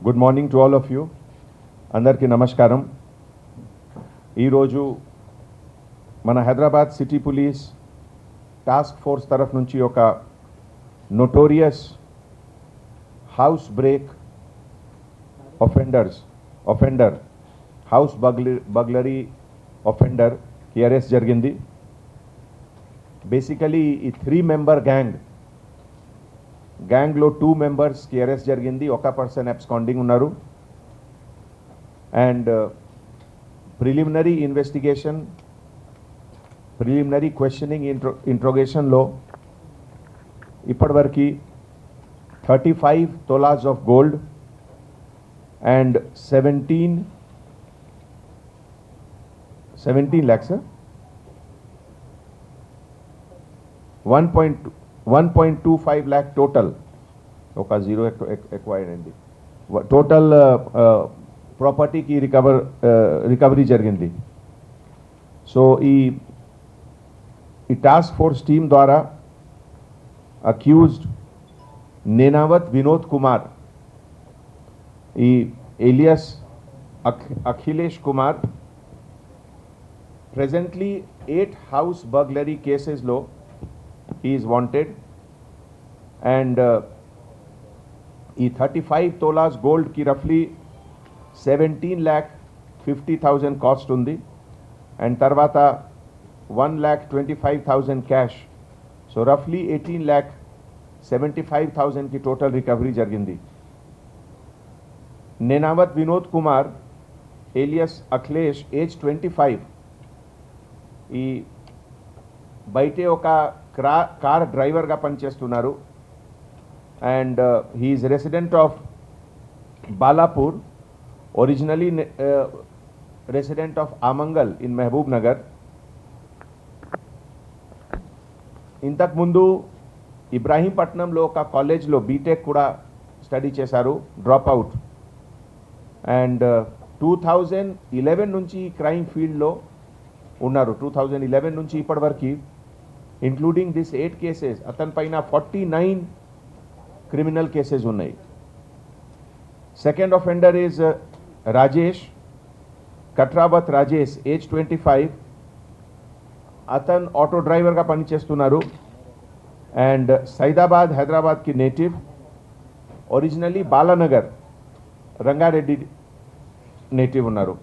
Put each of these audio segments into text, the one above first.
Good morning to all of you. అందరికీ నమస్కారం. ఈరోజు మన Hyderabad city police task force తరఫు నుంచి ఒక notorious house break offender house burglary ఒఫెండర్కి అరెస్ట్ జరిగింది. బేసికలీ ఈ 3 మెంబర్ గ్యాంగ్లో 2 మెంబర్స్కి అరెస్ట్ జరిగింది. ఒక పర్సన్ అబ్స్కాండింగ్ ఉన్నారు. And preliminary investigation, preliminary questioning, ఇంట్రోగేషన్లో ఇప్పటివరకు 35 తోలాస్ of gold and 17 lakhs 1.25 lakh total, ఒక జీరో ఎక్కువ అయింది. టోటల్ ప్రాపర్టీకి రికవరీ జరిగింది. సో ఈ టాస్క్ ఫోర్స్ టీమ్ ద్వారా అక్యూజ్డ్ నేనావత్ వినోద్ కుమార్, ఈ alias Akhilesh Kumar, presently 8 house burglary cases lo he is wanted, and e 35 tolas gold ki roughly 17,50,000 cost undi, and tarvata 1,25,000 cash, so roughly 18,75,000 ki total recovery jargindi. Nenavat Vinod Kumar alias Akhilesh, age 25, ఈ బయటే ఒక car డ్రైవర్గా పనిచేస్తున్నారు. And he's resident of Balapur, originally resident of Amangal in Mahabubnagar. ఇంతకుముందు ఇబ్రాహీంపట్నంలో ఒక కాలేజ్లో BTech కూడా స్టడీ చేశారు, డ్రాప్ అవుట్. అండ్ 2011 నుంచి క్రైమ్ ఫీల్డ్లో ఉన్నారు. 2011 నుంచి ఇప్పటి వరకు ఇంక్లూడింగ్ దిస్ 8 కేసెస్ అతని పైన 49 క్రిమినల్ కేసెస్ ఉన్నాయి. Second offender is Rajesh Katravath Rajesh, age 25. అతను ఆటో డ్రైవర్గా పనిచేస్తున్నారు అండ్ సైదాబాద్ హైదరాబాద్కి native, originally Balanagar Rangareddy native ఉన్నారు.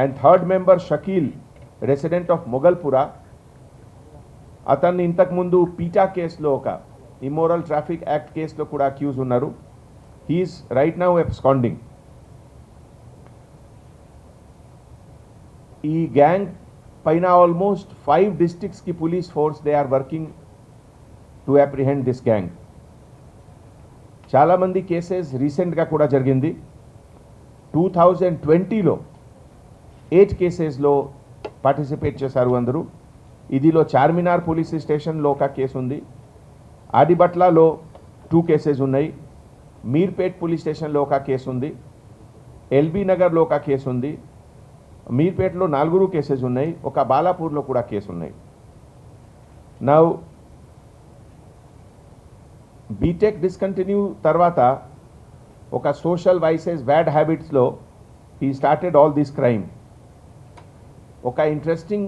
And third member Shakeel, resident of Mogalpura. అతన్ని ఇంతకుముందు పీటా కేసులో, ఒక ఇమ్మోరల్ ట్రాఫిక్ యాక్ట్ కేసులో కూడా అక్యూజ్ ఉన్నారు. He's right now absconding. ఈ గ్యాంగ్ పైన ఆల్మోస్ట్ 5 డిస్ట్రిక్ట్స్కి police force they are working to apprehend this gang. చాలామంది కేసెస్ రీసెంట్గా కూడా జరిగింది. 2020లో 8 కేసెస్లో పార్టిసిపేట్ చేశారు అందరూ. ఇదిలో చార్మినార్ పోలీస్ స్టేషన్లో ఒక కేసు ఉంది, ఆదిబట్లాలో 2 కేసెస్ ఉన్నాయి, మీర్పేట్ పోలీస్ స్టేషన్లో ఒక కేసు ఉంది, ఎల్బీ నగర్లో ఒక కేసు ఉంది, మీర్పేట్లో 4 కేసెస్ ఉన్నాయి, ఒక బాలాపూర్లో కూడా కేసు ఉన్నాయి. నౌ బీటెక్ డిస్కంటిన్యూ తర్వాత ఒక సోషల్ వైసెస్, బ్యాడ్ హ్యాబిట్స్లో he started all this crime. ఒక ఇంట్రెస్టింగ్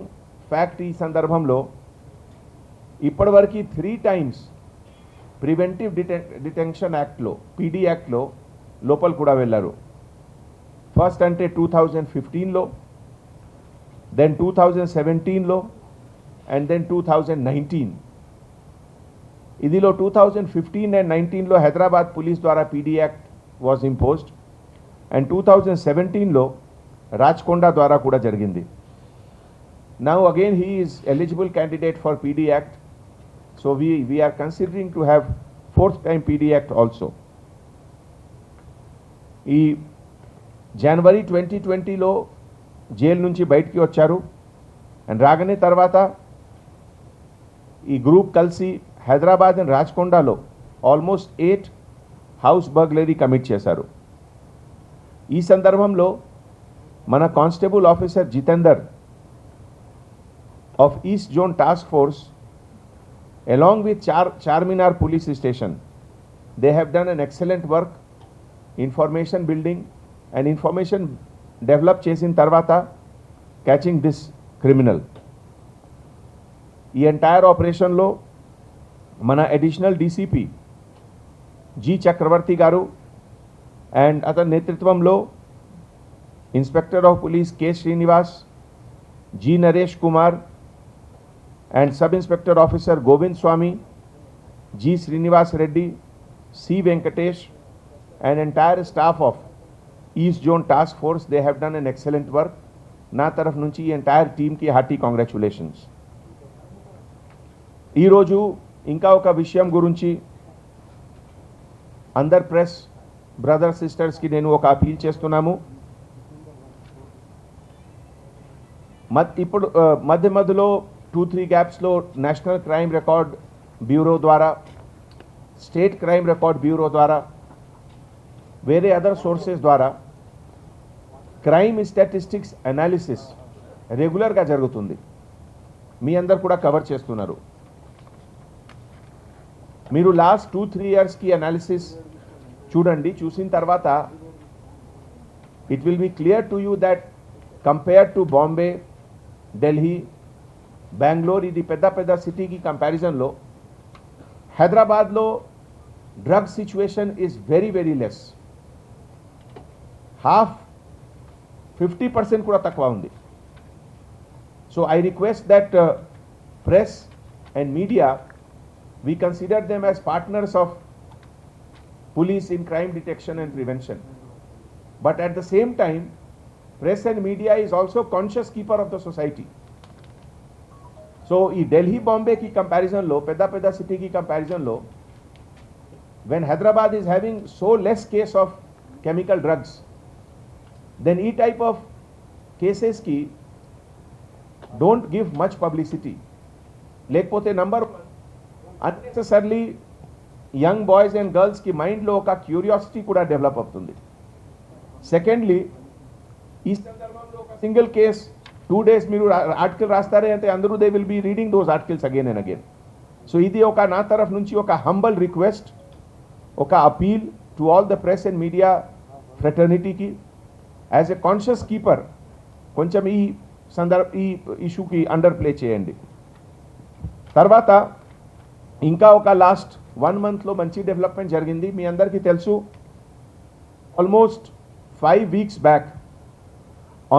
ఫ్యాక్ట్ ఈ సందర్భంలో, ఇప్పటివరకు 3 times ప్రివెంటివ్ డిటెన్షన్ యాక్ట్లో, పీడీ యాక్ట్లో లోపల కూడా వెళ్ళారు. ఫస్ట్ అంటే 2015లో, దెన్ 2017లో అండ్ దెన్ 2019. ఇదిలో 2015 అండ్ 19లో హైదరాబాద్ పోలీస్ ద్వారా PD act was imposed, and 2017లో రాచకొండ ద్వారా కూడా జరిగింది. Now again he is eligible candidate for PD Act, so we are considering to have 4th time PD Act also. ఈ జనవరి 2020లో జైలు నుంచి బయటికి వచ్చారు అండ్ రాగానే తర్వాత ఈ గ్రూప్ కలిసి హైదరాబాద్ అండ్ రాచకొండలో ఆల్మోస్ట్ 8 హౌస్ బర్గ్లరీ కమిట్ చేశారు. ఈ సందర్భంలో మన constable officer Jitender of east zone task force along with Charminar police station, they have done an excellent work, information building and information develop చేసిన తర్వాత catching this criminal. ఈ entire ఆపరేషన్లో మన additional DCP G చక్రవర్తి గారు అండ్ అతని నేతృత్వంలో inspector of police K Srinivas, G Naresh Kumar and Sub Inspector Officer Govind Swami, G Srinivas Reddy, C Venkatesh and entire staff of East Zone Task Force, they have done an excellent work. Na taraf nunchi entire team ki hearty congratulations. Ee roju inka oka vishayam gurunchi andar press brothers sisters ki nenu oka appeal chestunamu. ఇప్పుడు మధ్య మధ్యలో 2-3 గ్యాప్స్లో national crime record bureau ద్వారా, state crime record bureau ద్వారా, వేరే other sources ద్వారా crime statistics analysis రెగ్యులర్గా జరుగుతుంది. మీ అందరు కూడా కవర్ చేస్తున్నారు. మీరు లాస్ట్ 2-3 ఇయర్స్కి అనాలిసిస్ చూడండి. చూసిన తర్వాత it will be clear to you that compared to Bombay, Delhi, Bengaluru, ఇది పెద్ద పెద్ద సిటీకి కంపారిజన్లో హైదరాబాద్లో drug situation is very very less. 50% కూడా తక్కువ ఉంది. So I request that press and media we consider them as partners of police in crime detection and prevention. But at the same time, press and media is also conscious keeper of the society. So in Delhi, Bombay ki comparison lo, pedda city ki comparison lo, when Hyderabad is having so less case of chemical drugs, then e type of cases ki don't give much publicity. Lekpote number unnecessarily young boys and girls ki mind lo oka curiosity kuda develop avutundi. Secondly, ee sandarbhamlo oka single case 2 days మీరు article రాస్తారే అంటే అందరూ they will be reading those articles again and again. So ఇది ఒక నా తరఫు నుంచి ఒక హంబల్ రిక్వెస్ట్, ఒక appeal to all the press and media ఫ్రెటర్నిటీకి యాజ్ ఎ కాన్షియస్ కీపర్ కొంచెం ఈ ఇష్యూకి అండర్ ప్లే చేయండి. తర్వాత ఇంకా ఒక లాస్ట్ 1 monthలో మంచి డెవలప్మెంట్ జరిగింది. మీ అందరికీ తెలుసు, almost 5 weeks back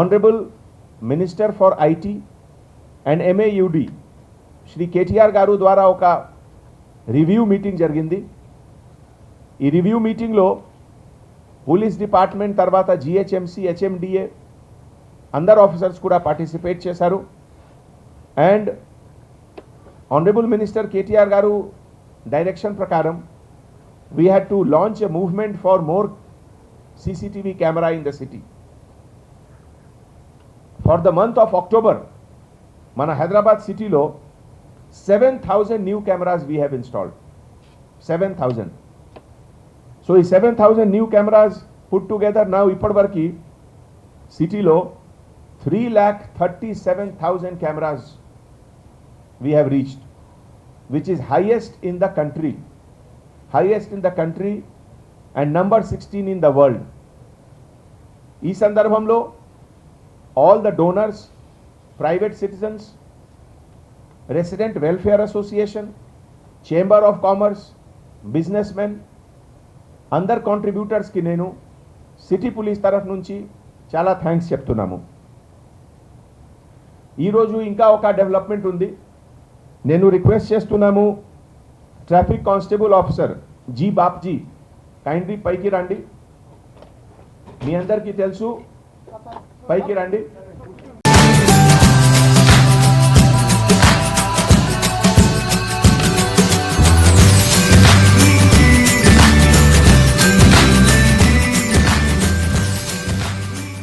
honourable minister for IT and MAUD Shri KTR గారు ద్వారా ఒక రివ్యూ మీటింగ్ జరిగింది. ఈ రివ్యూ మీటింగ్లో పోలీస్ డిపార్ట్మెంట్ తర్వాత GHMC, HMDA అందరు ఆఫీసర్స్ కూడా పార్టిసిపేట్ చేశారు. అండ్ ఆనరబుల్ మినిస్టర్ కేటీఆర్ గారు డైరెక్షన్ ప్రకారం we had to launch a movement for more CCTV camera in the city. For the month of October, మన హైదరాబాద్ సిటీలో 7,000 new cameras we have installed. 7,000. So ఈ 7,000 new cameras put together now ఇప్పటివరకు సిటీలో 3,37,000 cameras we have reached, which is highest in the country. Highest in the country and number 16 in the world. ఈ సందర్భంలో all the donors, private citizens, resident welfare association, chamber of commerce, businessmen, అందర్ contributors కి నేను city police తరఫు నుంచి చాలా thanks చెప్తున్నాము. ఈరోజు ఇంకా ఒక డెవలప్మెంట్ ఉంది. నేను రిక్వెస్ట్ చేస్తున్నాము, traffic constable officer G Bapji kindly పైకి రండి. మీ అందరికీ తెలుసు, పైకి రండి.